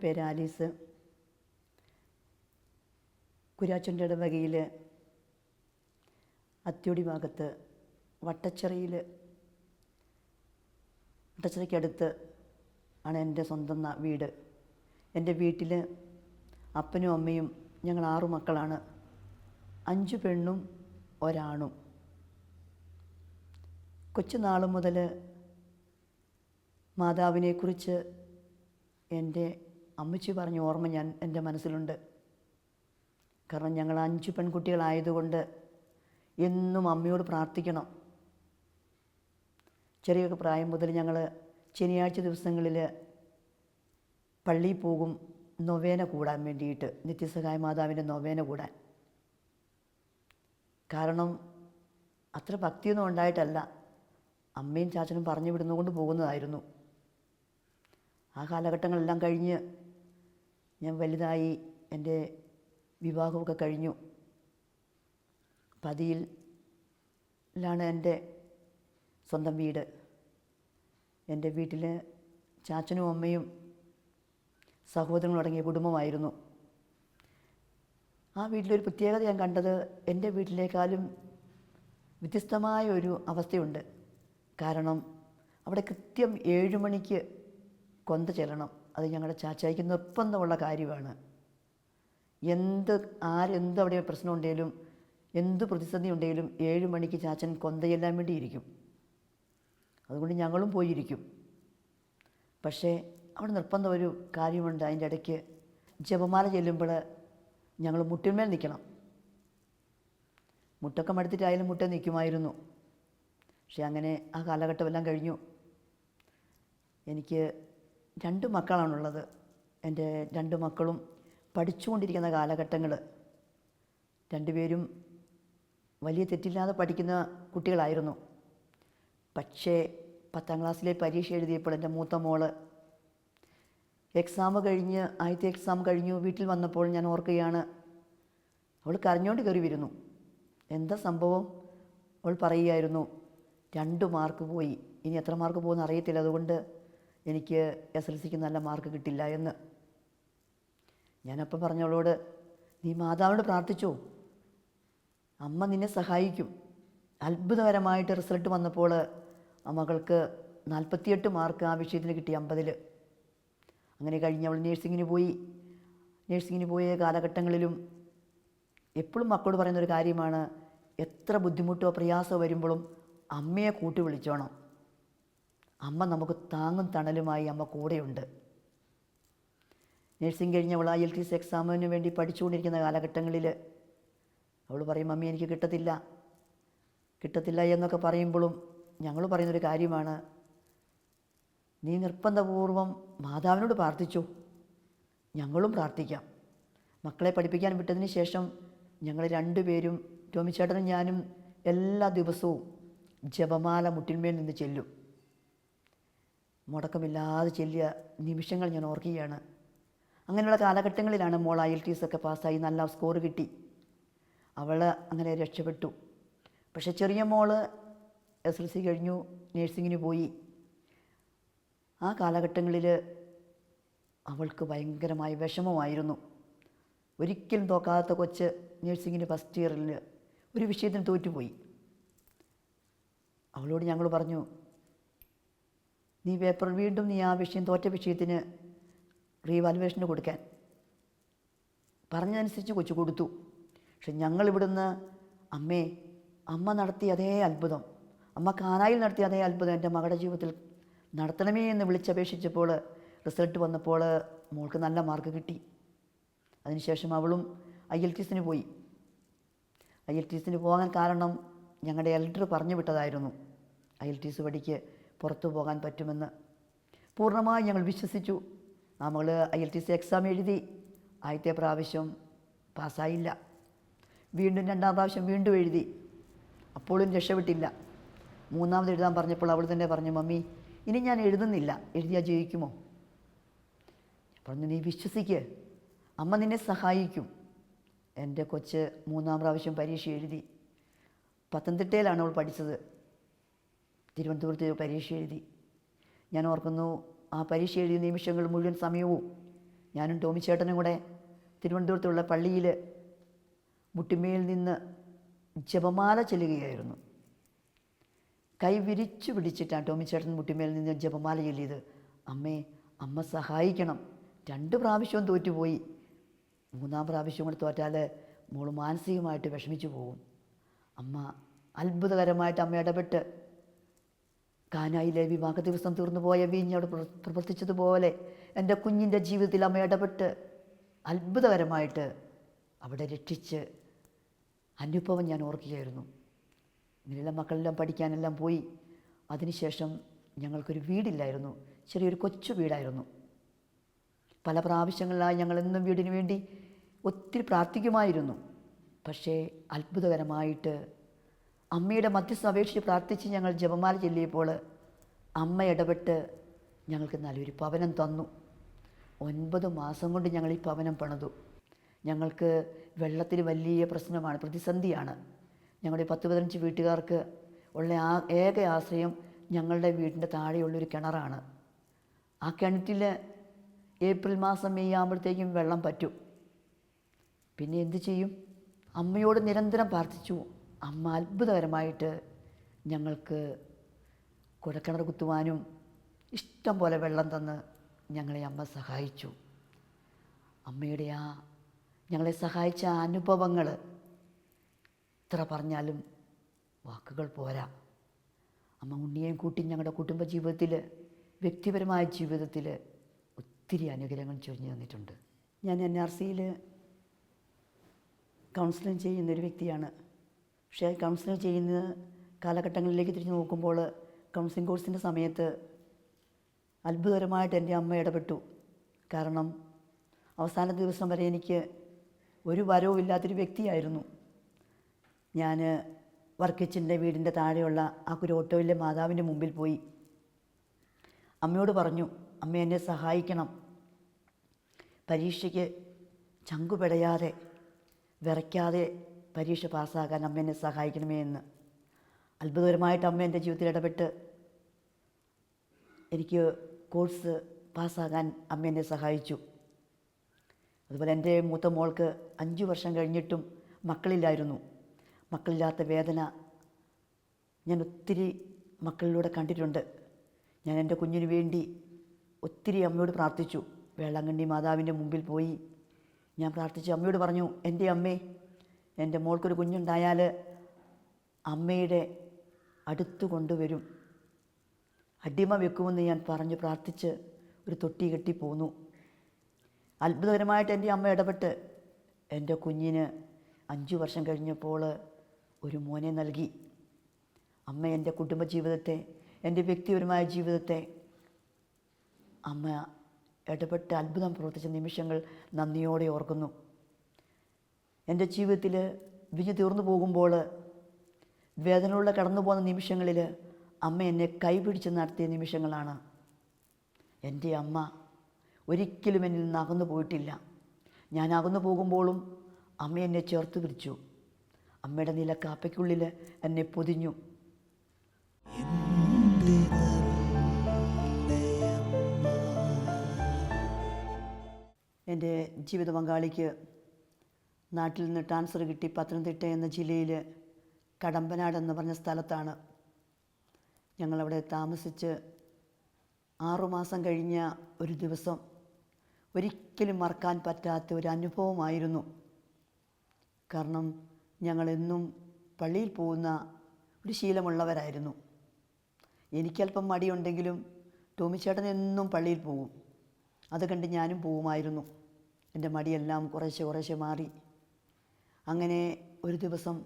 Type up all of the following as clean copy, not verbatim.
പേര് ആലീസ്. കുരാച്ചൻ്റെ ഇടവകയിൽ അത്യോടി ഭാഗത്ത് വട്ടച്ചിറയ്ക്കടുത്ത് ആണ് എൻ്റെ സ്വന്തം വീട്. എൻ്റെ വീട്ടിൽ അപ്പനും അമ്മയും ഞങ്ങൾ 6 മക്കളാണ്. 5 പെണ്ണും ഒരാണും. കൊച്ചുനാൾ മുതൽ മാതാവിനെക്കുറിച്ച് എൻ്റെ അമ്മച്ചി പറഞ്ഞ ഓർമ്മ എൻ്റെ മനസ്സിലുണ്ട്. കാരണം ഞങ്ങൾ 5 പെൺകുട്ടികളായതുകൊണ്ട് എന്നും അമ്മയോട് പ്രാർത്ഥിക്കണം. ചെറിയ പ്രായം മുതൽ ഞങ്ങൾ ശനിയാഴ്ച ദിവസങ്ങളിൽ പള്ളിയിൽ പോകും നൊവേന കൂടാൻ വേണ്ടിയിട്ട്, നിത്യസഹായ മാതാവിൻ്റെ നൊവേന കൂടാൻ. കാരണം അത്ര ഭക്തിയൊന്നും ഉണ്ടായിട്ടല്ല, അമ്മയും ചാച്ചനും പറഞ്ഞു വിടുന്നതുകൊണ്ട് പോകുന്നതായിരുന്നു. ആ കാലഘട്ടങ്ങളെല്ലാം കഴിഞ്ഞ് ഞാൻ വലുതായി, എൻ്റെ വിവാഹമൊക്കെ കഴിഞ്ഞു. പതിയിലാണ് എൻ്റെ സ്വന്തം വീട്. എൻ്റെ വീട്ടിൽ ചാച്ചനും അമ്മയും സഹോദരങ്ങളും അടങ്ങിയ കുടുംബമായിരുന്നു. ആ വീട്ടിലൊരു പ്രത്യേകത ഞാൻ കണ്ടത്, എൻ്റെ വീട്ടിലേക്കാളും വ്യത്യസ്തമായ ഒരു അവസ്ഥയുണ്ട്. കാരണം അവിടെ കൃത്യം 7 മണിക്ക് കൊന്ത ചെല്ലണം. അത് ഞങ്ങളുടെ ചാച്ചായിക്ക് നിർബന്ധമുള്ള കാര്യമാണ്. ആരെന്ത് അവിടെ പ്രശ്നം ഉണ്ടെങ്കിലും, എന്ത് പ്രതിസന്ധി ഉണ്ടെങ്കിലും 7 മണിക്ക് ചാച്ചൻ കൊന്ത ചെല്ലാൻ വേണ്ടി ഇരിക്കും. അതുകൊണ്ട് ഞങ്ങളും പോയിരിക്കും. പക്ഷേ അവിടെ നിർബന്ധം ഒരു കാര്യമുണ്ട്. അതിൻ്റെ ഇടയ്ക്ക് ജപമാല ചെല്ലുമ്പോൾ ഞങ്ങൾ മുട്ടിന്മേൽ നിൽക്കണം. മുട്ടൊക്കെ മടുത്തിട്ടായാലും മുട്ട നിൽക്കുമായിരുന്നു. പക്ഷെ അങ്ങനെ ആ കാലഘട്ടമെല്ലാം കഴിഞ്ഞു. എനിക്ക് 2 മക്കളാണുള്ളത്. എൻ്റെ 2 മക്കളും പഠിച്ചുകൊണ്ടിരിക്കുന്ന കാലഘട്ടങ്ങൾ. 2 പേരും വലിയ തെറ്റില്ലാതെ പഠിക്കുന്ന കുട്ടികളായിരുന്നു. പക്ഷേ 10ാം ക്ലാസ്സിലെ പരീക്ഷ എഴുതിയപ്പോൾ എൻ്റെ മൂത്ത മോള് ആദ്യത്തെ എക്സാം കഴിഞ്ഞു വീട്ടിൽ വന്നപ്പോൾ ഞാൻ ഓർക്കുകയാണ്, അവൾ കരഞ്ഞുകൊണ്ട് കയറി വരുന്നു. എന്താ സംഭവം? അവൾ പറയുകയായിരുന്നു, 2 മാർക്ക് പോയി, ഇനി എത്ര മാർക്ക് പോകുമെന്ന് അറിയത്തില്ല, അതുകൊണ്ട് എനിക്ക് SLCക്ക് നല്ല മാർക്ക് കിട്ടില്ല എന്ന്. ഞാനപ്പം പറഞ്ഞവളോട്, നീ മാതാവിനോട് പ്രാർത്ഥിച്ചോ, അമ്മ നിന്നെ സഹായിക്കും. അത്ഭുതകരമായിട്ട് റിസൾട്ട് വന്നപ്പോൾ ആ മകൾക്ക് 48 മാർക്ക് ആ വിഷയത്തിന് കിട്ടി 50-ൽ. അങ്ങനെ കഴിഞ്ഞ് അവൾ നേഴ്സിങ്ങിന് പോയ കാലഘട്ടങ്ങളിലും എപ്പോഴും മക്കളോട് പറയുന്നൊരു കാര്യമാണ്, എത്ര ബുദ്ധിമുട്ടോ പ്രയാസമോ വരുമ്പോഴും അമ്മയെ കൂട്ടി വിളിച്ചോണം. അമ്മ നമുക്ക് താങ്ങും തണലുമായി അമ്മ കൂടെയുണ്ട്. നേഴ്സിംഗ് കഴിഞ്ഞ് അവൾ IELTS എക്സാമിന് വേണ്ടി പഠിച്ചുകൊണ്ടിരിക്കുന്ന കാലഘട്ടങ്ങളിൽ അവൾ പറയും, മമ്മി എനിക്ക് കിട്ടത്തില്ല എന്നൊക്കെ പറയുമ്പോഴും ഞങ്ങൾ പറയുന്നൊരു കാര്യമാണ്, നീ നിർബന്ധപൂർവം മാതാവിനോട് പ്രാർത്ഥിച്ചു, ഞങ്ങളും പ്രാർത്ഥിക്കാം. മക്കളെ പഠിപ്പിക്കാൻ വിട്ടതിന് ശേഷം ഞങ്ങൾ 2 പേരും, ടോമിച്ചേട്ടനും ഞാനും, എല്ലാ ദിവസവും ജപമാല മുട്ടിന്മേൽ നിന്ന് ചെല്ലും. മുടക്കമില്ലാതെ ചെല്ലിയ നിമിഷങ്ങൾ ഞാൻ ഓർക്കുകയാണ്. അങ്ങനെയുള്ള കാലഘട്ടങ്ങളിലാണ് മോൾ IELTS ഒക്കെ പാസ്സായി നല്ല സ്കോർ കിട്ടി. അവൾ അങ്ങനെ രക്ഷപ്പെട്ടു. പക്ഷെ ചെറിയ മോള് SLC കഴിഞ്ഞു നേഴ്സിങ്ങിന് പോയി. ആ കാലഘട്ടങ്ങളിൽ അവൾക്ക് ഭയങ്കരമായ വിഷമമായിരുന്നു. ഒരിക്കലും തോക്കാത്ത കൊച്ച് നേഴ്സിങ്ങിന് ഫസ്റ്റ് ഇയറിൽ ഒരു വിഷയത്തിന് തോറ്റുപോയി. അവളോട് ഞങ്ങൾ പറഞ്ഞു, നീ വീണ്ടും ആ വിഷയം തോറ്റ വിഷയത്തിന് റീവാലുവേഷന് കൊടുക്കാൻ പറഞ്ഞതനുസരിച്ച് കൊച്ചു കൊടുത്തു. പക്ഷെ ഞങ്ങളിവിടുന്ന് അമ്മ നടത്തിയ അതേ അത്ഭുതം, അമ്മ കാനായിൽ നടത്തിയ അതേ അത്ഭുതം എൻ്റെ മകളുടെ ജീവിതത്തിൽ നടത്തണമേ എന്ന് വിളിച്ചപേക്ഷിച്ചപ്പോൾ റിസൾട്ട് വന്നപ്പോൾ മോൾക്ക് നല്ല മാർക്ക് കിട്ടി. അതിനുശേഷം അവളും IELTSന് പോയി. IELTSന് പോകാൻ കാരണം ഞങ്ങളുടെ എൽഡർ പറഞ്ഞു വിട്ടതായിരുന്നു, IELTS പഠിക്ക് പുറത്തു പോകാൻ പറ്റുമെന്ന്. പൂർണ്ണമായി ഞങ്ങൾ വിശ്വസിച്ചു. ആ മകൾ IELTS എക്സാം എഴുതി. ആദ്യത്തെ പ്രാവശ്യം പാസ്സായില്ല. വീണ്ടും 2ാം പ്രാവശ്യം വീണ്ടും എഴുതി. അപ്പോഴും രക്ഷപ്പെട്ടില്ല. 3ാമത് എഴുതാൻ പറഞ്ഞപ്പോൾ അവൾ തന്നെ പറഞ്ഞു, മമ്മി ഇനി ഞാൻ എഴുതുന്നില്ല, എഴുതിയാൽ ജയിക്കുമോ? പറഞ്ഞു, നീ വിശ്വസിക്ക്, അമ്മ നിന്നെ സഹായിക്കും. എൻ്റെ കൊച്ച് 3ാം പ്രാവശ്യം പരീക്ഷ എഴുതി. പത്തനംതിട്ടയിലാണ് അവൾ പഠിച്ചത്. തിരുവനന്തപുരത്ത് പരീക്ഷ എഴുതി. ഞാൻ ഓർക്കുന്നു, ആ പരീക്ഷ എഴുതിയ നിമിഷങ്ങൾ മുഴുവൻ സമയവും ഞാനും ടോമിച്ചേട്ടനും കൂടെ തിരുവനന്തപുരത്തുള്ള പള്ളിയിൽ മുട്ടിമേൽ നിന്ന് ജപമാല ചൊല്ലുകയായിരുന്നു. കൈ വിരിച്ചു പിടിച്ചിട്ടാണ് ടോമിച്ചേട്ടൻ മുട്ടിമേൽ നിന്ന് ജപമാല ചൊല്ലിയത്. അമ്മ സഹായിക്കണം. 2 പ്രാവശ്യവും തോറ്റുപോയി. 3-ാം പ്രാവശ്യം കൂടെ തോറ്റാൽ മോള് മാനസികമായിട്ട് വിഷമിച്ചു പോകും. അമ്മ അത്ഭുതകരമായിട്ട് അമ്മ ഇടപെട്ട് കാനായിലെ വിവാഹ ദിവസം തീർന്നു പോയ വീഞ്ഞോട് പ്രവർത്തിച്ചതുപോലെ എൻ്റെ കുഞ്ഞിൻ്റെ ജീവിതത്തിൽ അമ്മ ഇടപെട്ട് അത്ഭുതകരമായിട്ട് അവിടെ രക്ഷിച്ച് അനുഭവം ഞാൻ ഓർക്കുകയായിരുന്നു. ഇങ്ങനെയെല്ലാം മക്കളെല്ലാം പഠിക്കാനെല്ലാം പോയി. അതിനുശേഷം ഞങ്ങൾക്കൊരു വീടില്ലായിരുന്നു. ചെറിയൊരു കൊച്ചു വീടായിരുന്നു. പല പ്രാവശ്യങ്ങളിലായി ഞങ്ങളെന്നും വീടിന് വേണ്ടി ഒത്തിരി പ്രാർത്ഥിക്കുമായിരുന്നു. പക്ഷേ അത്ഭുതകരമായിട്ട് അമ്മയുടെ മധ്യസ്ഥ അപേക്ഷിച്ച് പ്രാർത്ഥിച്ച് ഞങ്ങൾ ജപമാല ചൊല്ലിയപ്പോൾ അമ്മ ഇടപെട്ട് ഞങ്ങൾക്ക് നല്ലൊരു ഭവനം തന്നു. 9 മാസം കൊണ്ട് ഞങ്ങൾ ഈ ഭവനം പണിതു. ഞങ്ങൾക്ക് വെള്ളത്തിന് വലിയ പ്രശ്നമാണ്, പ്രതിസന്ധിയാണ്. ഞങ്ങളുടെ 10-15 വീട്ടുകാർക്ക് ഉള്ള ഏക ആശ്രയം ഞങ്ങളുടെ വീടിൻ്റെ താഴെയുള്ളൊരു കിണറാണ്. ആ കിണറ്റിൽ ഏപ്രിൽ മാസം മെയ് ആകുമ്പോഴത്തേക്കും വെള്ളം പറ്റും. പിന്നെ എന്തു ചെയ്യും? അമ്മയോട് നിരന്തരം പ്രാർത്ഥിച്ചു. അമ്മ അത്ഭുതകരമായിട്ട് ഞങ്ങൾക്ക് കുഴക്കിണർ കുത്തുവാനും ഇഷ്ടം പോലെ വെള്ളം തന്ന് ഞങ്ങളെ അമ്മ സഹായിച്ചു. അമ്മയുടെ ഞങ്ങളെ സഹായിച്ച അനുഭവങ്ങൾ എത്ര പറഞ്ഞാലും വാക്കുകൾ പോരാ. അമ്മ ഉണ്ണിയെയും കൂട്ടി ഞങ്ങളുടെ കുടുംബജീവിതത്തിൽ, വ്യക്തിപരമായ ജീവിതത്തിൽ ഒത്തിരി അനുഗ്രഹങ്ങൾ ചൊരിഞ്ഞു തന്നിട്ടുണ്ട്. ഞാൻ NRCയിൽ കൗൺസിലിംഗ് ചെയ്യുന്നൊരു വ്യക്തിയാണ്. പക്ഷേ കൗൺസിലിംഗ് ചെയ്യുന്ന കാലഘട്ടങ്ങളിലേക്ക് തിരിഞ്ഞു നോക്കുമ്പോൾ കൗൺസിലിംഗ് കോഴ്സിൻ്റെ സമയത്ത് അത്ഭുതകരമായിട്ട് എൻ്റെ അമ്മ ഇടപെട്ടു. കാരണം അവസാന ദിവസം വരെ എനിക്ക് ഒരു വരവും ഇല്ലാത്തൊരു വ്യക്തിയായിരുന്നു. ഞാൻ വർക്കിച്ചിൻ്റെ വീടിൻ്റെ താഴെയുള്ള ആ ഒരു ഓട്ടോയിലെ മാതാവിൻ്റെ മുമ്പിൽ പോയി അമ്മയോട് പറഞ്ഞു, അമ്മ എന്നെ സഹായിക്കണം, പരീക്ഷയ്ക്ക് ചങ്കുപിടയാതെ വിറയ്ക്കാതെ പരീക്ഷ പാസ്സാകാൻ അമ്മ എന്നെ സഹായിക്കണമേ എന്ന്. അത്ഭുതകരമായിട്ട് അമ്മ എൻ്റെ ജീവിതത്തിൽ ഇടപെട്ട് എനിക്ക് കോഴ്സ് പാസ്സാകാൻ അമ്മ എന്നെ സഹായിച്ചു. അതുപോലെ എൻ്റെ മൂത്ത മോൾക്ക് 5 വർഷം കഴിഞ്ഞിട്ടും മക്കളില്ലായിരുന്നു. മക്കളില്ലാത്ത വേദന ഞാൻ ഒത്തിരി മക്കളിലൂടെ കണ്ടിട്ടുണ്ട്. ഞാൻ എൻ്റെ കുഞ്ഞിന് വേണ്ടി ഒത്തിരി അമ്മയോട് പ്രാർത്ഥിച്ചു. വേളാങ്കണ്ണി മാതാവിൻ്റെ മുമ്പിൽ പോയി ഞാൻ പ്രാർത്ഥിച്ചു. അമ്മയോട് പറഞ്ഞു, എൻ്റെ അമ്മേ, എൻ്റെ മോൾക്കൊരു കുഞ്ഞുണ്ടായാൽ അമ്മയുടെ അടുത്ത് കൊണ്ടുവരും, അടിമ വെക്കുമെന്ന് ഞാൻ പറഞ്ഞ് പ്രാർത്ഥിച്ച് ഒരു തൊട്ടി കെട്ടി പോന്നു. അത്ഭുതകരമായിട്ട് എൻ്റെ അമ്മ ഇടപെട്ട് എൻ്റെ കുഞ്ഞിന് 5 വർഷം കഴിഞ്ഞപ്പോൾ ഒരു മോനെ നൽകി. അമ്മ എൻ്റെ കുടുംബജീവിതത്തെ, എൻ്റെ വ്യക്തിപരമായ ജീവിതത്തെ അമ്മ ഇടപെട്ട് അത്ഭുതം പ്രവർത്തിച്ച നിമിഷങ്ങൾ നന്ദിയോടെ ഓർക്കുന്നു. എൻ്റെ ജീവിതത്തിൽ വിഞ്ഞു തീർന്നു പോകുമ്പോൾ വേദനയുള്ള കടന്നു പോകുന്ന നിമിഷങ്ങളിൽ അമ്മ എന്നെ കൈപിടിച്ച് നടത്തിയ നിമിഷങ്ങളാണ്. എൻ്റെ അമ്മ ഒരിക്കലും എന്നിൽ നിന്ന് അകന്നു പോയിട്ടില്ല. ഞാൻ അകന്നു പോകുമ്പോഴും അമ്മ എന്നെ ചേർത്ത് പിടിച്ചു. അമ്മയുടെ നിലക്കാപ്പയ്ക്കുള്ളിൽ എന്നെ പൊതിഞ്ഞു. എൻ്റെ ജീവിത പങ്കാളിക്ക് നാട്ടിൽ നിന്ന് ട്രാൻസ്ഫർ കിട്ടി. പത്തനംതിട്ട എന്ന ജില്ലയിൽ കടമ്പനാട് എന്ന് പറഞ്ഞ സ്ഥലത്താണ് ഞങ്ങളവിടെ താമസിച്ച് 6 മാസം കഴിഞ്ഞ ഒരു ദിവസം ഒരിക്കലും മറക്കാൻ പറ്റാത്ത ഒരു അനുഭവമായിരുന്നു. കാരണം ഞങ്ങളെന്നും പള്ളിയിൽ പോകുന്ന ഒരു ശീലമുള്ളവരായിരുന്നു. എനിക്കല്പം മടിയുണ്ടെങ്കിലും ടോമിച്ചേട്ടൻ എന്നും പള്ളിയിൽ പോകും. അത് കണ്ട് ഞാനും പോകുമായിരുന്നു. എൻ്റെ മടിയെല്ലാം കുറേശ്ശെ മാറി. അങ്ങനെ ഒരു ദിവസം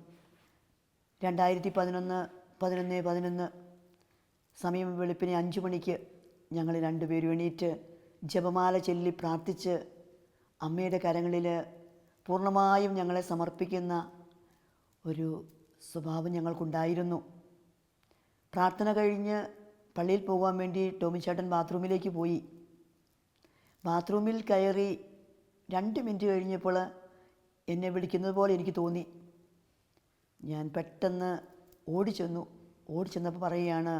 2011 സമയം വെളുപ്പിനെ 5 മണിക്ക് ഞങ്ങൾ 2 പേരും എണീറ്റ് ജപമാല ചൊല്ലി പ്രാർത്ഥിച്ച് അമ്മയുടെ കരങ്ങളിൽ പൂർണ്ണമായും ഞങ്ങളെ സമർപ്പിക്കുന്ന ഒരു സ്വഭാവം ഞങ്ങൾക്കുണ്ടായിരുന്നു. പ്രാർത്ഥന കഴിഞ്ഞ് പള്ളിയിൽ പോകാൻ വേണ്ടി ടോമിച്ചേട്ടൻ ബാത്റൂമിലേക്ക് പോയി. ബാത്റൂമിൽ കയറി 2 മിനിറ്റ് കഴിഞ്ഞപ്പോൾ എന്നെ വിളിക്കുന്നത് പോലെ എനിക്ക് തോന്നി. ഞാൻ പെട്ടെന്ന് ഓടിച്ചെന്നപ്പോൾ പറയുകയാണ്,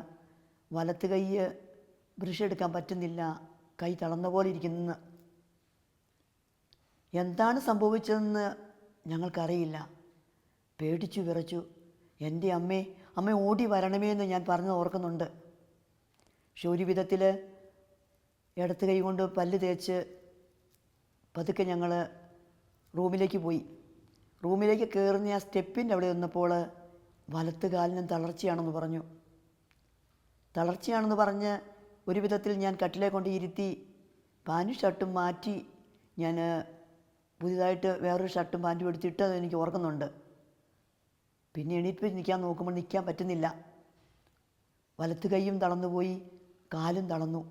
വലത്ത് കൈ ബ്രഷ് എടുക്കാൻ പറ്റുന്നില്ല, കൈ തളർന്ന പോലെ ഇരിക്കുന്നു. എന്താണ് സംഭവിച്ചതെന്ന് ഞങ്ങൾക്കറിയില്ല. പേടിച്ചു വിറച്ചു. എൻ്റെ അമ്മ ഓടി വരണമേ എന്ന് ഞാൻ പറഞ്ഞത് ഓർക്കുന്നുണ്ട്. പക്ഷെ ഒരു വിധത്തിൽ ഇടത്ത് കൈ കൊണ്ട് പല്ല് തേച്ച് പതുക്കെ ഞങ്ങൾ റൂമിലേക്ക് പോയി. റൂമിലേക്ക് കയറുന്ന ആ സ്റ്റെപ്പിൻ്റെ അവിടെ വന്നപ്പോൾ വലത്ത് കാലിനും തളർച്ചയാണെന്ന് പറഞ്ഞ് ഒരു വിധത്തിൽ ഞാൻ കട്ടിലെ കൊണ്ട് ഇരുത്തി പാൻറ്റും ഷർട്ടും മാറ്റി ഞാൻ പുതിയതായിട്ട് വേറൊരു ഷർട്ടും പാൻറ്റും എടുത്തിട്ട് അത് എനിക്ക് ഓർക്കുന്നുണ്ട്. പിന്നെ എണീറ്റ് നിൽക്കാൻ നോക്കുമ്പോൾ നിൽക്കാൻ പറ്റുന്നില്ല. വലത്ത് കൈയും തളർന്നുപോയി, കാലും തളർന്നു.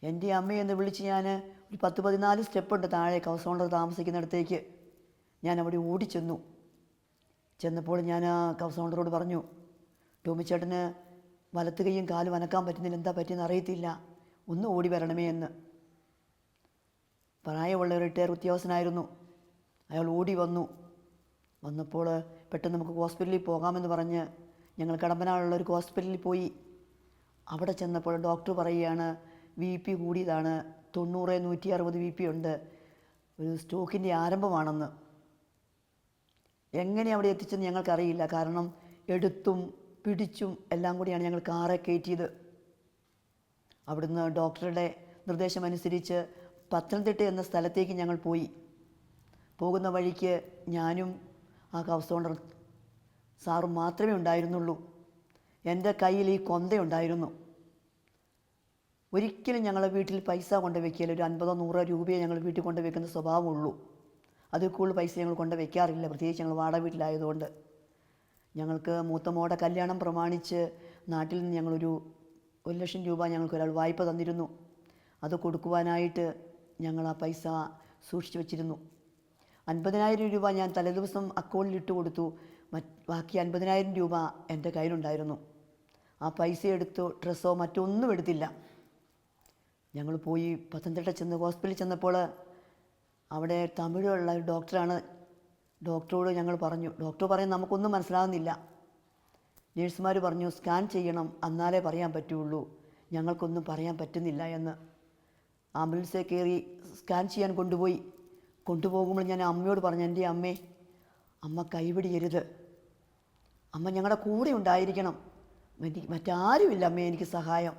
എൻ്റെ അമ്മയെന്ന് വിളിച്ച് ഞാൻ ഒരു 10-14 സ്റ്റെപ്പുണ്ട് താഴെ ഹൗസ് ഓണർ താമസിക്കുന്നിടത്തേക്ക്. ഞാൻ അവിടെ ചെന്നപ്പോൾ ഞാൻ ആ ഹൗസ് ഓണറോട് പറഞ്ഞു, ടോമിച്ചേട്ടന് വലത്ത് കൈയും കാലും അനക്കാൻ പറ്റുന്നില്ല, എന്താ പറ്റിയെന്ന് അറിയത്തില്ല, ഒന്ന് ഓടി വരണമേ എന്ന്. പ്രായമുള്ള ഒരു റിട്ടയർ ഉദ്യോഗസ്ഥനായിരുന്നു. അയാൾ ഓടി വന്നപ്പോൾ പെട്ടെന്ന് നമുക്ക് ഹോസ്പിറ്റലിൽ പോകാമെന്ന് പറഞ്ഞ് ഞങ്ങൾ കടമ്പനാടുള്ള ഒരു ഹോസ്പിറ്റലിൽ പോയി. അവിടെ ചെന്നപ്പോൾ ഡോക്ടർ പറയുകയാണ് BP കൂടിയതാണ്, 90-160 BP ഉണ്ട്, ഒരു സ്ട്രോക്കിൻ്റെ ആരംഭമാണെന്ന്. എങ്ങനെ അവിടെ എത്തിച്ചെന്ന് ഞങ്ങൾക്കറിയില്ല. കാരണം എടുത്തും പിടിച്ചും എല്ലാം കൂടിയാണ് ഞങ്ങൾ കാറെ കയറ്റിയത്. അവിടുന്ന് ഡോക്ടറുടെ നിർദ്ദേശമനുസരിച്ച് പത്തനംതിട്ട എന്ന സ്ഥലത്തേക്ക് ഞങ്ങൾ പോയി. പോകുന്ന വഴിക്ക് ഞാനും ആ ഹൗസ് ഓണർ സാറും മാത്രമേ ഉണ്ടായിരുന്നുള്ളൂ. എൻ്റെ കയ്യിൽ ഈ കൊന്തയുണ്ടായിരുന്നു. ഒരിക്കലും ഞങ്ങൾ വീട്ടിൽ പൈസ കൊണ്ട് വയ്ക്കില്ല. ഒരു 50-100 രൂപയെ ഞങ്ങൾ വീട്ടിൽ കൊണ്ട് വയ്ക്കുന്ന സ്വഭാവമുള്ളൂ. അതിൽ കൂടുതൽ പൈസ ഞങ്ങൾ കൊണ്ട് വയ്ക്കാറില്ല, പ്രത്യേകിച്ച് ഞങ്ങൾ വാടക വീട്ടിലായതുകൊണ്ട്. ഞങ്ങൾക്ക് മൂത്ത മോടെ കല്യാണം പ്രമാണിച്ച് നാട്ടിൽ നിന്ന് ഞങ്ങളൊരു 1,00,000 രൂപ ഞങ്ങൾക്ക് ഒരാൾ വായ്പ തന്നിരുന്നു. അത് കൊടുക്കുവാനായിട്ട് ഞങ്ങൾ ആ പൈസ സൂക്ഷിച്ചു വച്ചിരുന്നു. 50,000 രൂപ ഞാൻ തലേദിവസം അക്കൗണ്ടിൽ ഇട്ട് കൊടുത്തു. ബാക്കി 50,000 രൂപ എൻ്റെ കയ്യിലുണ്ടായിരുന്നു. ആ പൈസ എടുത്തു ഡ്രസ്സോ മറ്റൊന്നും എടുത്തില്ല. ഞങ്ങൾ പോയി പത്തനംതിട്ട ഹോസ്പിറ്റലിൽ ചെന്നപ്പോൾ അവിടെ തമിഴുള്ള ഒരു ഡോക്ടറാണ്. ഡോക്ടറോട് ഞങ്ങൾ പറഞ്ഞു. ഡോക്ടർ പറയും നമുക്കൊന്നും മനസ്സിലാകുന്നില്ല. നേഴ്സുമാർ പറഞ്ഞു സ്കാൻ ചെയ്യണം, എന്നാലേ പറയാൻ പറ്റുള്ളൂ, ഞങ്ങൾക്കൊന്നും പറയാൻ പറ്റുന്നില്ല എന്ന്. ആംബുലൻസിൽ കയറി സ്കാൻ ചെയ്യാൻ കൊണ്ടുപോകുമ്പോൾ ഞാൻ അമ്മയോട് പറഞ്ഞു, എൻ്റെ അമ്മ കൈപിടിയരുത്, അമ്മ ഞങ്ങളുടെ കൂടെ ഉണ്ടായിരിക്കണം, മറ്റാരുമില്ല അമ്മേ എനിക്ക് സഹായം.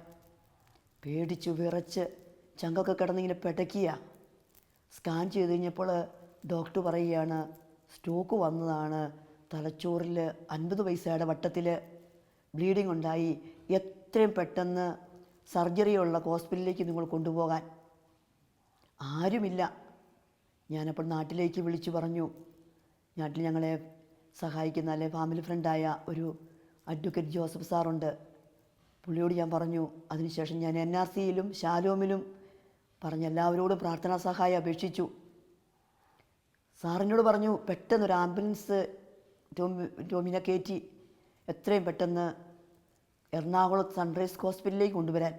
പേടിച്ചു വിറച്ച് ചങ്കൊക്കെ കിടന്നിങ്ങനെ പിടയ്ക്കുക. സ്കാൻ ചെയ്ത് കഴിഞ്ഞപ്പോൾ ഡോക്ടർ പറയുകയാണ് സ്ട്രോക്ക് വന്നതാണ്, തലച്ചോറിൽ 50 പൈസയുടെ വട്ടത്തിൽ ബ്ലീഡിങ് ഉണ്ടായി, എത്രയും പെട്ടെന്ന് സർജറിയുള്ള ഹോസ്പിറ്റലിലേക്ക് നിങ്ങൾ കൊണ്ടുപോകാൻ. ആരുമില്ല. ഞാനപ്പോൾ നാട്ടിലേക്ക് വിളിച്ചു പറഞ്ഞു. നാട്ടിൽ ഞങ്ങളെ സഹായിക്കുന്ന അല്ലെ ഫാമിലി ഫ്രണ്ടായ ഒരു അഡ്വക്കേറ്റ് ജോസഫ് സാറുണ്ട്, പുള്ളിയോട് ഞാൻ പറഞ്ഞു. അതിനുശേഷം ഞാൻ NRCയിലും ശാലോമിലും പറഞ്ഞ് എല്ലാവരോടും പ്രാർത്ഥനാ സഹായം അപേക്ഷിച്ചു. സാറിനോട് പറഞ്ഞു പെട്ടെന്നൊരു ആംബുലൻസ് ടോമിനെ കയറ്റി എത്രയും പെട്ടെന്ന് എറണാകുളം സൺറൈസ് ഹോസ്പിറ്റലിലേക്ക് കൊണ്ടുവരാൻ.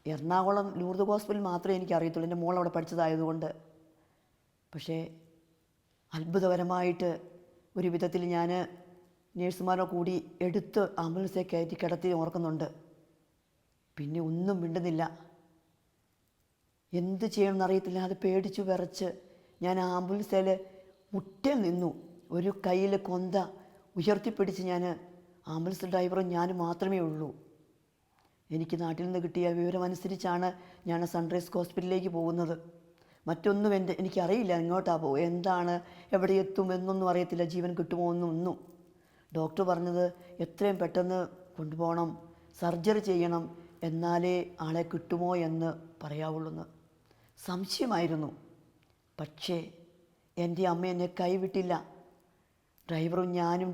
എറണാകുളം ലൂർദ് ഹോസ്പിറ്റൽ മാത്രമേ എനിക്കറിയത്തുള്ളൂ, എൻ്റെ മോൾ അവിടെ പഠിച്ചതായതുകൊണ്ട്. പക്ഷേ അത്ഭുതകരമായിട്ട് ഒരു വിധത്തിൽ ഞാൻ നേഴ്സുമാരെ കൂടി എടുത്ത് ആംബുലൻസെ കയറ്റി കിടത്തി ഓർക്കുന്നുണ്ട്. പിന്നെ ഒന്നും മിണ്ടുന്നില്ല. എന്ത് ചെയ്യണമെന്നറിയത്തില്ല. അത് പേടിച്ചു വിറച്ച് ഞാൻ ആംബുലൻസിൽ മുട്ടിൽ നിന്നു. ഒരു കയ്യിൽ കൊന്ത ഉയർത്തിപ്പിടിച്ച് ഞാൻ ആംബുലൻസ് ഡ്രൈവറും ഞാൻ മാത്രമേ ഉള്ളൂ. എനിക്ക് നാട്ടിൽ നിന്ന് കിട്ടിയ വിവരമനുസരിച്ചാണ് ഞാൻ സൺറൈസ് ഹോസ്പിറ്റലിലേക്ക് പോകുന്നത്. മറ്റൊന്നും എനിക്കറിയില്ല എങ്ങോട്ടാണ് പോകുക, എന്താണ്, എവിടെ എത്തും എന്നൊന്നും അറിയത്തില്ല, ജീവൻ കിട്ടുമോ ഒന്നും. ഡോക്ടർ പറഞ്ഞത് എത്രയും പെട്ടെന്ന് കൊണ്ടുപോകണം, സർജറി ചെയ്യണം, എന്നാലേ ആളെ കിട്ടുമോ എന്ന് പറയാവുള്ളൂ. സംശയമായിരുന്നു. പക്ഷേ എൻ്റെ അമ്മ എന്നെ കൈവിട്ടില്ല. ഡ്രൈവറും ഞാനും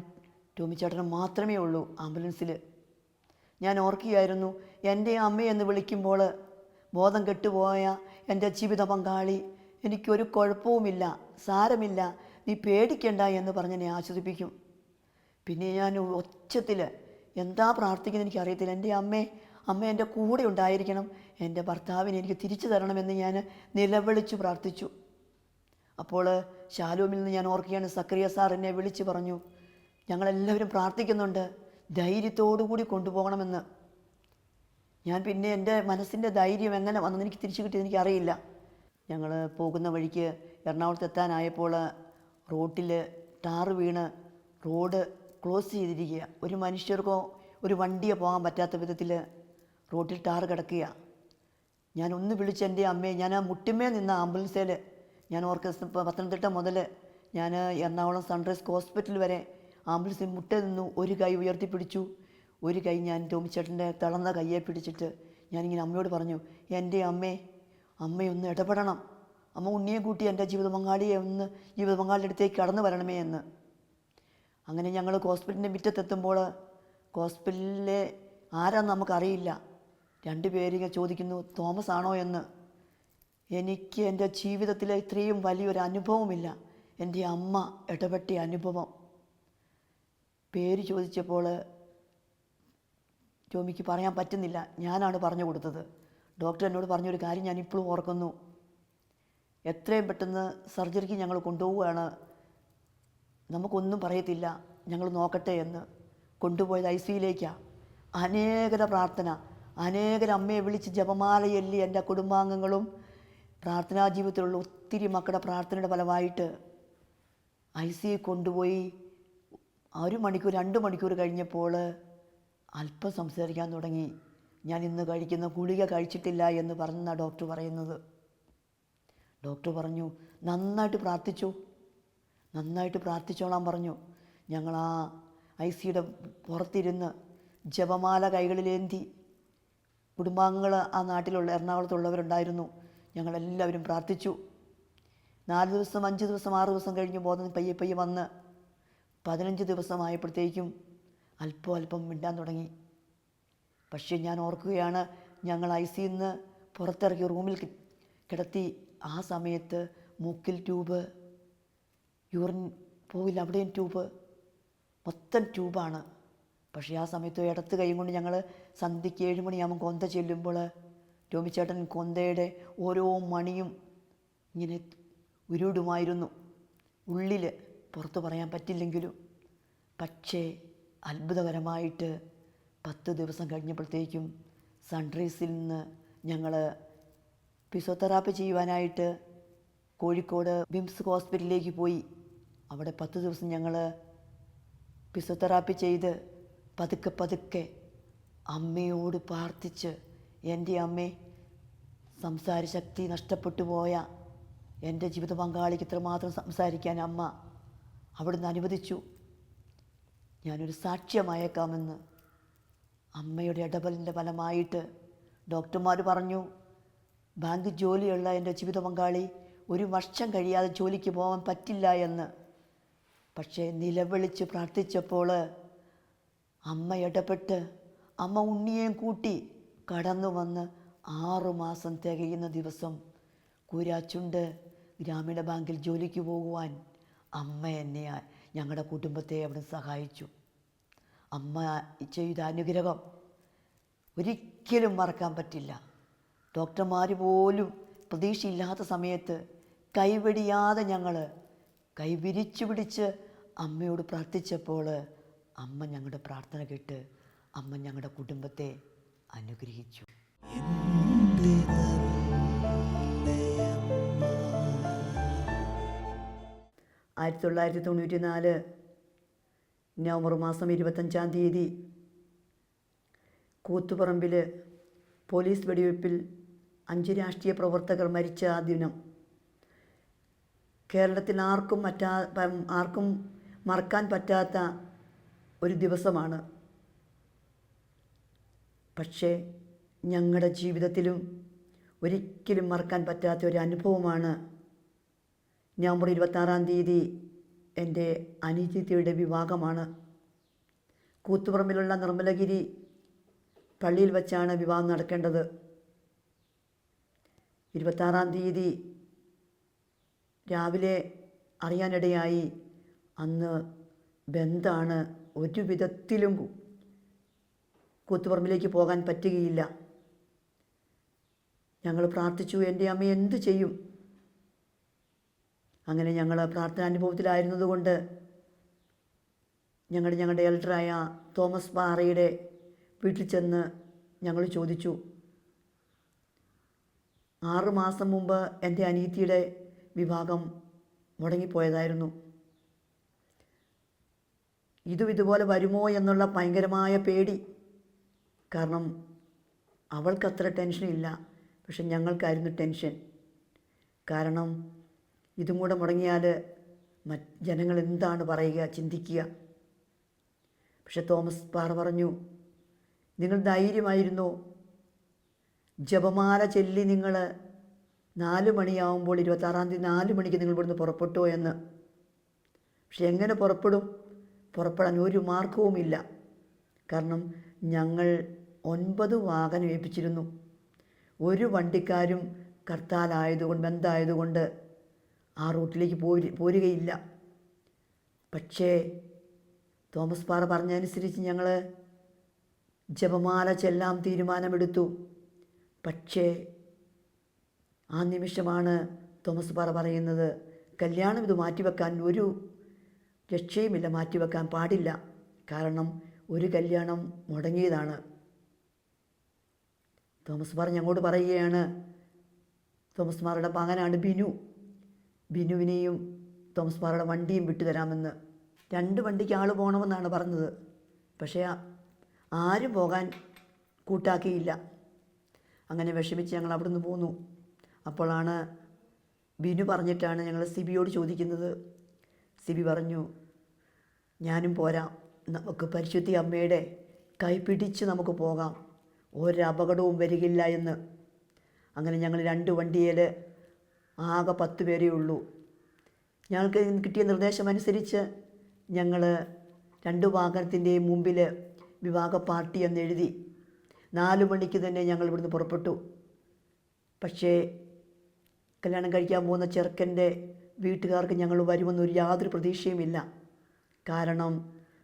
ടോമിച്ചേട്ടനും മാത്രമേ ഉള്ളൂ ആംബുലൻസിൽ. ഞാൻ ഓർക്കുകയായിരുന്നു, എൻ്റെ അമ്മയെന്ന് വിളിക്കുമ്പോൾ ബോധം കെട്ടുപോയ എൻ്റെ ജീവിത പങ്കാളി എനിക്കൊരു കുഴപ്പവുമില്ല, സാരമില്ല, നീ പേടിക്കണ്ട എന്ന് പറഞ്ഞ് എന്നെ ആശ്വസിപ്പിക്കും. പിന്നെ ഞാൻ ഒച്ചത്തിൽ എന്താ പ്രാർത്ഥിക്കുന്നത് എനിക്കറിയത്തില്ല. എൻ്റെ അമ്മ എൻ്റെ കൂടെ ഉണ്ടായിരിക്കണം, എൻ്റെ ഭർത്താവിനെ എനിക്ക് തിരിച്ചു തരണമെന്ന് ഞാൻ നിലവിളിച്ചു പ്രാർത്ഥിച്ചു. അപ്പോൾ ശാലോമിൽ നിന്ന് ഞാൻ ഓർക്കുകയാണ്, സക്കറിയ സാർ എന്നെ വിളിച്ച് പറഞ്ഞു, ഞങ്ങളെല്ലാവരും പ്രാർത്ഥിക്കുന്നുണ്ട്, ധൈര്യത്തോടു കൂടി കൊണ്ടുപോകണമെന്ന്. ഞാൻ പിന്നെ എൻ്റെ മനസ്സിൻ്റെ ധൈര്യം എങ്ങനെ വന്നെന്ന് എനിക്ക് തിരിച്ചു കിട്ടിയത് എനിക്കറിയില്ല. ഞങ്ങൾ പോകുന്ന വഴിക്ക് എറണാകുളത്ത് എത്താനായപ്പോൾ റോട്ടിൽ ടാറ് വീണ് റോഡ് ക്ലോസ് ചെയ്തിരിക്കുക. ഒരു മനുഷ്യർക്കോ ഒരു വണ്ടിയോ പോകാൻ പറ്റാത്ത വിധത്തിൽ റോട്ടിൽ ടാറ് കിടക്കുക. ഞാനൊന്ന് വിളിച്ച് എൻ്റെ അമ്മയെ, ഞാൻ ആ മുട്ടിമേ നിന്ന ആംബുലൻസിൽ ഞാൻ പത്തനംതിട്ട മുതൽ ഞാൻ എറണാകുളം സൺറൈസ് ഹോസ്പിറ്റൽ വരെ ആംബുലൻസിൽ മുട്ട നിന്നു. ഒരു കൈ ഉയർത്തിപ്പിടിച്ചു, ഒരു കൈ ഞാൻ ടോമിച്ചേട്ടൻ്റെ തളർന്ന കയ്യെ പിടിച്ചിട്ട് ഞാനിങ്ങനെ അമ്മയോട് പറഞ്ഞു, എൻ്റെ അമ്മയൊന്ന് ഇടപെടണം, അമ്മ ഉണ്ണിയെ കൂട്ടി എൻ്റെ ജീവിത പങ്കാളിയുടെ അടുത്തേക്ക് കടന്നു വരണമേ എന്ന്. അങ്ങനെ ഞങ്ങൾ ഹോസ്പിറ്റലിൻ്റെ മുറ്റത്തെത്തുമ്പോൾ ഹോസ്പിറ്റലിലെ ആരാന്ന് നമുക്കറിയില്ല. 2 പേര് ചോദിക്കുന്നു, തോമസ് ആണോ എന്ന്. എനിക്ക് എൻ്റെ ജീവിതത്തിൽ ഇത്രയും വലിയൊരു അനുഭവമില്ല, എൻ്റെ അമ്മ ഇടപെട്ടിയ അനുഭവം. പേര് ചോദിച്ചപ്പോൾ ടോമിക്ക് പറയാൻ പറ്റുന്നില്ല, ഞാനാണ് പറഞ്ഞു കൊടുത്തത്. ഡോക്ടർ എന്നോട് പറഞ്ഞൊരു കാര്യം ഞാൻ ഇപ്പോഴും ഓർക്കുന്നു. എത്രയും പെട്ടെന്ന് സർജറിക്ക് ഞങ്ങൾ കൊണ്ടുപോവുകയാണ്, നമുക്കൊന്നും പറയത്തില്ല, ഞങ്ങൾ നോക്കട്ടെ എന്ന്. കൊണ്ടുപോയത് ICUയിലേക്കാണ്. അനേകര പ്രാർത്ഥന, അനേകര അമ്മയെ വിളിച്ച് ജപമാല ചൊല്ലി എൻ്റെ കുടുംബാംഗങ്ങളും പ്രാർത്ഥനാ ജീവിതത്തിലുള്ള ഒത്തിരി മക്കളുടെ പ്രാർത്ഥനയുടെ ഫലമായിട്ട് ICU കൊണ്ടുപോയി 1 മണിക്കൂർ 2 മണിക്കൂർ കഴിഞ്ഞപ്പോൾ അല്പം സംസാരിക്കാൻ തുടങ്ങി. ഞാൻ ഇന്ന് കഴിക്കുന്ന ഗുളിക കഴിച്ചിട്ടില്ല എന്ന് പറഞ്ഞാണ് ഡോക്ടർ പറയുന്നത്. ഡോക്ടർ പറഞ്ഞു, നന്നായിട്ട് പ്രാർത്ഥിച്ചോളാൻ പറഞ്ഞു. ഞങ്ങൾ ആ ICUയുടെ പുറത്തിരുന്ന് ജപമാല കൈകളിലേന്തി, കുടുംബാംഗങ്ങൾ ആ നാട്ടിലുള്ള എറണാകുളത്തുള്ളവരുണ്ടായിരുന്നു, ഞങ്ങളെല്ലാവരും പ്രാർത്ഥിച്ചു. 4 ദിവസം 5 ദിവസം 6 ദിവസം കഴിഞ്ഞ് ബോധം പയ്യെ വന്ന് 15 ദിവസമായപ്പോഴത്തേക്കും അല്പം മിണ്ടാൻ തുടങ്ങി. പക്ഷേ ഞാൻ ഓർക്കുകയാണ്, ഞങ്ങൾ ICUയിൽ നിന്ന് പുറത്തിറക്കി റൂമിൽ കിടത്തി. ആ സമയത്ത് മൂക്കിൽ ട്യൂബ്, യൂറിൻ പോവില്ല, അവിടെയും ട്യൂബ്, മൊത്തം ട്യൂബാണ്. പക്ഷേ ആ സമയത്ത് ഇടത്ത് കൈ കൊണ്ട് ഞങ്ങൾ സന്ധ്യയ്ക്ക് 7 മണിയാകുമ്പോൾ കൊന്ത ചെല്ലുമ്പോൾ ടോമിച്ചേട്ടൻ കൊന്തയുടെ ഓരോ മണിയും ഇങ്ങനെ ഉരുടുമായിരുന്നു ഉള്ളിൽ, പുറത്ത് പറയാൻ പറ്റില്ലെങ്കിലും. പക്ഷേ അത്ഭുതകരമായിട്ട് 10 ദിവസം കഴിഞ്ഞപ്പോഴത്തേക്കും സൺറൈസിൽ നിന്ന് ഞങ്ങൾ ഫിസിയോതെറാപ്പി ചെയ്യുവാനായിട്ട് കോഴിക്കോട് വിംസ് ഹോസ്പിറ്റലിലേക്ക് പോയി. അവിടെ 10 ദിവസം ഞങ്ങൾ ഫിസിയോതെറാപ്പി ചെയ്ത് പതുക്കെ അമ്മയോട് പ്രാർത്ഥിച്ച്, എൻ്റെ അമ്മേ, സംസാര ശക്തി നഷ്ടപ്പെട്ടു പോയ എൻ്റെ ജീവിത പങ്കാളിക്ക് ഇത്രമാത്രം സംസാരിക്കാൻ അമ്മ അവിടുന്ന് അനുവദിച്ചു. ഞാനൊരു സാക്ഷ്യമായേക്കാമെന്ന്. അമ്മയുടെ ഇടപെടലിൻ്റെ ഫലമായിട്ട് ഡോക്ടർമാർ പറഞ്ഞു, ബാങ്ക് ജോലിയുള്ള എൻ്റെ ജീവിത പങ്കാളി 1 വർഷം കഴിയാതെ ജോലിക്ക് പോകാൻ പറ്റില്ല എന്ന്. പക്ഷേ നിലവിളിച്ച് പ്രാർത്ഥിച്ചപ്പോൾ അമ്മ ഇടപെട്ട്, അമ്മ ഉണ്ണിയേയും കൂട്ടി കടന്നു വന്ന് 6 മാസം തികയുന്ന ദിവസം കൂരാച്ചുണ്ട് ഗ്രാമീണ ബാങ്കിൽ ജോലിക്ക് പോകുവാൻ അമ്മ എന്നെ, ഞങ്ങളുടെ കുടുംബത്തെ അവിടെ സഹായിച്ചു. അമ്മ ചെയ്ത അനുഗ്രഹം ഒരിക്കലും മറക്കാൻ പറ്റില്ല. ഡോക്ടർമാർ പോലും പ്രതീക്ഷയില്ലാത്ത സമയത്ത് കൈവെടിയാതെ ഞങ്ങൾ കൈവിരിച്ചു പിടിച്ച് അമ്മയോട് പ്രാർത്ഥിച്ചപ്പോൾ അമ്മ ഞങ്ങളുടെ പ്രാർത്ഥന കേട്ട് അമ്മ ഞങ്ങളുടെ കുടുംബത്തെ അനുഗ്രഹിച്ചു. 1994 നവംബർ മാസം 25-ാം തീയതി കൂത്തുപറമ്പിൽ പോലീസ് വെടിവെപ്പിൽ 5 രാഷ്ട്രീയ പ്രവർത്തകർ മരിച്ച ആ ദിനം കേരളത്തിൽ ആർക്കും മറക്കാൻ പറ്റാത്ത ഒരു ദിവസമാണ്. പക്ഷേ ഞങ്ങളുടെ ജീവിതത്തിലും ഒരിക്കലും മറക്കാൻ പറ്റാത്ത ഒരു അനുഭവമാണ് നവംബർ 26-ാം തീയതി എൻ്റെ അനിയത്തിയുടെ വിവാഹമാണ്. കൂത്തുപറമ്പിലുള്ള നിർമ്മലഗിരി പള്ളിയിൽ വച്ചാണ് വിവാഹം നടക്കേണ്ടത്. 26-ാം തീയതി രാവിലെ അറിയാനിടയായി അന്ന് ബന്ധാണ്, ഒരു വിധത്തിലും കൂത്തുപറമ്പിലേക്ക് പോകാൻ പറ്റുകയില്ല. ഞങ്ങൾ പ്രാർത്ഥിച്ചു, എൻ്റെ അമ്മ എന്തു ചെയ്യും? അങ്ങനെ ഞങ്ങൾ പ്രാർത്ഥനാനുഭവത്തിലായിരുന്നതുകൊണ്ട് ഞങ്ങളുടെ എൽഡറായ തോമസ് പാറയുടെ വീട്ടിൽ ചെന്ന് ഞങ്ങൾ ചോദിച്ചു, 6 മാസം മുമ്പ് എൻ്റെ അനിയത്തിയുടെ വിവാഹം മുടങ്ങിപ്പോയതായിരുന്നു. ഇതുപോലെ വരുമോ എന്നുള്ള ഭയങ്കരമായ പേടി. കാരണം അവൾക്കത്ര ടെൻഷനില്ല, പക്ഷെ ഞങ്ങൾക്കായിരുന്നു ടെൻഷൻ. കാരണം ഇതും കൂടെ മുടങ്ങിയാൽ ജനങ്ങൾ എന്താണ് പറയുക, ചിന്തിക്കുക. പക്ഷെ തോമസ് പാറ പറഞ്ഞു, നിങ്ങൾ ധൈര്യമായിരുന്നു, ജപമാല ചൊല്ലി നിങ്ങൾ 4 മണിയാവുമ്പോൾ 26-ാം തീയതി 4 മണിക്ക് നിങ്ങൾ ഇവിടുന്ന് പുറപ്പെട്ടോ എന്ന്. പക്ഷെ എങ്ങനെ പുറപ്പെടാൻ ഒരു മാർഗവുമില്ല. കാരണം ഞങ്ങൾ 9 വാഹനം ഏൽപ്പിച്ചിരുന്നു. ഒരു വണ്ടിക്കാരും ബന്ധായതുകൊണ്ട് ആ റൂട്ടിലേക്ക് പോരുകയില്ല. പക്ഷേ തോമസ് പാറ പറഞ്ഞതനുസരിച്ച് ഞങ്ങൾ ജപമാല ചെല്ലാൻ തീരുമാനമെടുത്തു. പക്ഷേ ആ നിമിഷമാണ് തോമസ് പാറ പറയുന്നത്, കല്യാണം ഇത് മാറ്റിവെക്കാൻ ഒരു രക്ഷയുമില്ല, മാറ്റിവെക്കാൻ പാടില്ല. കാരണം ഒരു കല്യാണം മുടങ്ങിയതാണ്. തോമസ് പാറ ഞങ്ങളോട് പറയുകയാണ്, തോമസ് പാറയുടെ മകനാണ് ബിനുവിനെയും തോമസ് പാറയുടെ വണ്ടിയും വിട്ടുതരാമെന്ന്. 2 വണ്ടിക്ക് ആൾ പോകണമെന്നാണ് പറഞ്ഞത്. പക്ഷേ ആരും പോകാൻ കൂട്ടാക്കിയില്ല. അങ്ങനെ വിഷമിച്ച് ഞങ്ങൾ അവിടെ നിന്ന് പോന്നു. അപ്പോഴാണ് ബിനു പറഞ്ഞിട്ടാണ് ഞങ്ങൾ സിബിയോട് ചോദിക്കുന്നത്. സിബി പറഞ്ഞു, ഞാനും പോരാം, നമുക്ക് പരിശുദ്ധ അമ്മയുടെ കൈ പിടിച്ച് നമുക്ക് പോകാം, ഒരപകടവും വരികില്ല എന്ന്. അങ്ങനെ ഞങ്ങൾ 2 വണ്ടിയിൽ ആകെ 10 പേരേ ഉള്ളൂ. ഞങ്ങൾക്ക് കിട്ടിയ നിർദ്ദേശമനുസരിച്ച് ഞങ്ങൾ 2 വാഹനത്തിൻ്റെയും മുമ്പിൽ വിവാഹ പാർട്ടി എന്നെഴുതി 4 മണിക്ക് തന്നെ ഞങ്ങൾ ഇവിടുന്ന് പുറപ്പെട്ടു. പക്ഷേ കല്യാണം കഴിക്കാൻ പോകുന്ന ചെറുക്കൻ്റെ വീട്ടുകാർക്ക് ഞങ്ങൾ വരുമെന്നൊരു യാതൊരു പ്രതീക്ഷയുമില്ല. കാരണം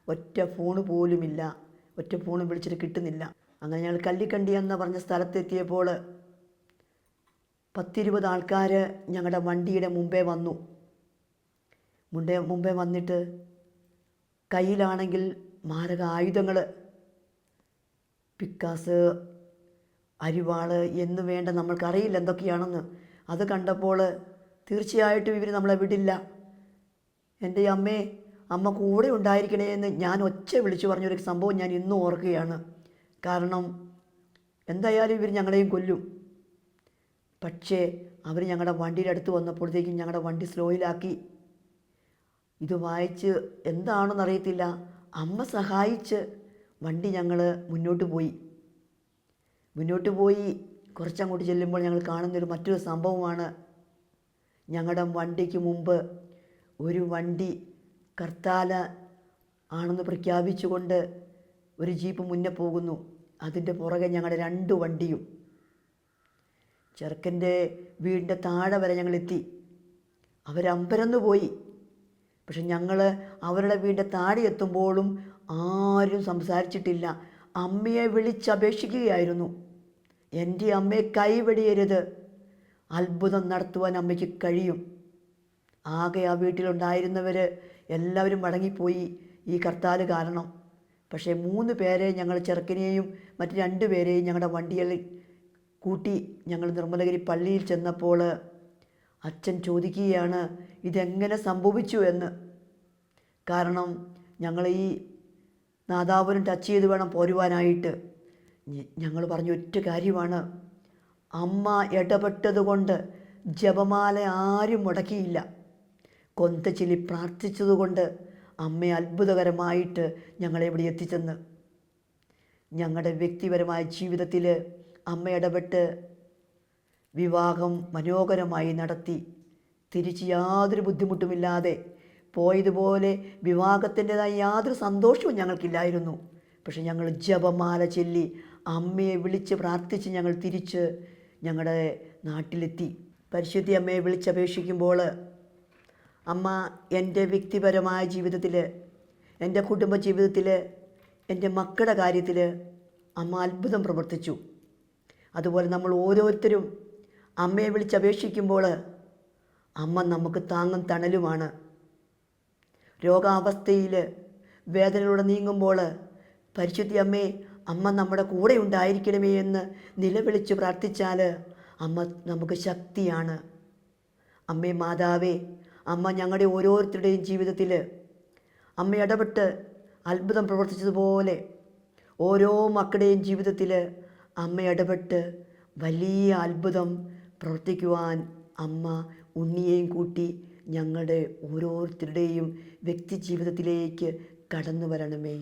ഒറ്റ ഫോണ് പോലുമില്ല, ഒറ്റ ഫോണും വിളിച്ചിട്ട് കിട്ടുന്നില്ല. അങ്ങനെ ഞങ്ങൾ കല്ലിക്കണ്ടി എന്ന് പറഞ്ഞ സ്ഥലത്തെത്തിയപ്പോൾ 10-20 ആൾക്കാർ ഞങ്ങളുടെ വണ്ടിയുടെ മുമ്പേ വന്നിട്ട് കയ്യിലാണെങ്കിൽ മാരക ആയുധങ്ങൾ, പിക്കാസ്, അരിവാള് എന്ന് വേണ്ട, നമ്മൾക്കറിയില്ല എന്തൊക്കെയാണെന്ന്. അത് കണ്ടപ്പോൾ തീർച്ചയായിട്ടും ഇവർ നമ്മളെ വിടില്ല. എൻ്റെ അമ്മ കൂടെ ഉണ്ടായിരിക്കണേ എന്ന് ഞാൻ ഒച്ച വിളിച്ചു പറഞ്ഞൊരു സംഭവം ഞാൻ ഇന്നും ഓർക്കുകയാണ്. കാരണം എന്തായാലും ഇവർ ഞങ്ങളെയും കൊല്ലും. പക്ഷേ അവർ ഞങ്ങളുടെ വണ്ടിയുടെ അടുത്ത് വന്നപ്പോഴത്തേക്കും ഞങ്ങളുടെ വണ്ടി സ്ലോയിലാക്കി. ഇത് വായിച്ച് എന്താണെന്നറിയത്തില്ല, അമ്മ സഹായിച്ച് വണ്ടി ഞങ്ങൾ മുന്നോട്ട് പോയി കുറച്ചങ്ങോട്ട് ചെല്ലുമ്പോൾ ഞങ്ങൾ കാണുന്നൊരു മറ്റൊരു സംഭവമാണ്. ഞങ്ങളുടെ വണ്ടിക്ക് മുമ്പ് ഒരു വണ്ടി കർത്താല ആണെന്ന് പ്രഖ്യാപിച്ചുകൊണ്ട് ഒരു ജീപ്പ് മുന്നേ പോകുന്നു. അതിൻ്റെ പുറകെ ഞങ്ങളുടെ 2 വണ്ടിയും. ചെറുക്കൻ്റെ വീടിൻ്റെ താഴെ വരെ ഞങ്ങളെത്തി. അവരമ്പരന്ന് പോയി. പക്ഷെ ഞങ്ങൾ അവരുടെ വീടിൻ്റെ താഴെ എത്തുമ്പോഴും ആരും സംസാരിച്ചിട്ടില്ല. അമ്മയെ വിളിച്ചപേക്ഷിക്കുകയായിരുന്നു, എൻ്റെ അമ്മയെ കൈവെടിയരുത്, അത്ഭുതം നടത്തുവാൻ അമ്മയ്ക്ക് കഴിയും. ആകെ ആ വീട്ടിലുണ്ടായിരുന്നവർ എല്ലാവരും മടങ്ങിപ്പോയി ഈ കർത്താൽ കാരണം. പക്ഷേ 3 പേരെ ഞങ്ങൾ ചെറുക്കനെയും മറ്റ് 2 പേരെയും ഞങ്ങളുടെ വണ്ടിയിൽ കൂട്ടി ഞങ്ങൾ നിർമ്മലഗിരി പള്ളിയിൽ ചെന്നപ്പോൾ അച്ഛൻ ചോദിക്കുകയാണ്, ഇതെങ്ങനെ സംഭവിച്ചു എന്ന്. കാരണം ഞങ്ങൾ ഈ നാദാപുരം ടച്ച് ചെയ്ത് വേണം പോരുവാനായിട്ട്. ഞങ്ങൾ പറഞ്ഞ ഒറ്റ കാര്യമാണ്, അമ്മ ഇടപെട്ടതുകൊണ്ട് ജപമാല ആരും മുടക്കിയില്ല. കൊന്തച്ചിലി പ്രാർത്ഥിച്ചതുകൊണ്ട് അമ്മ അത്ഭുതകരമായിട്ട് ഞങ്ങളെ ഇവിടെ എത്തിച്ചെന്ന്. ഞങ്ങളുടെ വ്യക്തിപരമായ ജീവിതത്തിൽ അമ്മ ഇടപെട്ട് വിവാഹം മനോഹരമായി നടത്തി തിരിച്ച് യാതൊരു ബുദ്ധിമുട്ടുമില്ലാതെ പോയതുപോലെ വിവാഹത്തിൻ്റെതായ യാതൊരു സന്തോഷവും ഞങ്ങൾക്കില്ലായിരുന്നു. പക്ഷെ ഞങ്ങൾ ജപമാല ചൊല്ലി അമ്മയെ വിളിച്ച് പ്രാർത്ഥിച്ച് ഞങ്ങൾ തിരിച്ച് ഞങ്ങളുടെ നാട്ടിലെത്തി. പരിശുദ്ധി അമ്മയെ വിളിച്ചപേക്ഷിക്കുമ്പോൾ അമ്മ എൻ്റെ വ്യക്തിപരമായ ജീവിതത്തിൽ, എൻ്റെ കുടുംബ ജീവിതത്തിൽ, എൻ്റെ മക്കളുടെ കാര്യത്തിൽ അമ്മ അത്ഭുതം പ്രവർത്തിച്ചു. അതുപോലെ നമ്മൾ ഓരോരുത്തരും അമ്മയെ വിളിച്ചപേക്ഷിക്കുമ്പോൾ അമ്മ നമുക്ക് താങ്ങും തണലുമാണ്. രോഗാവസ്ഥയിൽ വേദനയിലൂടെ നീങ്ങുമ്പോൾ പരിശുദ്ധി അമ്മ നമ്മുടെ കൂടെ ഉണ്ടായിരിക്കണമേ എന്ന് നിലവിളിച്ച് പ്രാർത്ഥിച്ചാൽ അമ്മ നമുക്ക് ശക്തിയാണ്. അമ്മേ മാതാവേ, അമ്മ ഞങ്ങളുടെ ഓരോരുത്തരുടെയും ജീവിതത്തിൽ അമ്മ ഇടപെട്ട് അത്ഭുതം പ്രവർത്തിച്ചതുപോലെ ഓരോ മക്കളുടെയും ജീവിതത്തിൽ അമ്മ ഇടപെട്ട് വലിയ അത്ഭുതം പ്രവർത്തിക്കുവാൻ അമ്മ ഉണ്ണിയെയും കൂട്ടി ഞങ്ങളുടെ ഓരോരുത്തരുടെയും വ്യക്തി ജീവിതത്തിലേക്ക് കടന്നു വരണമേ.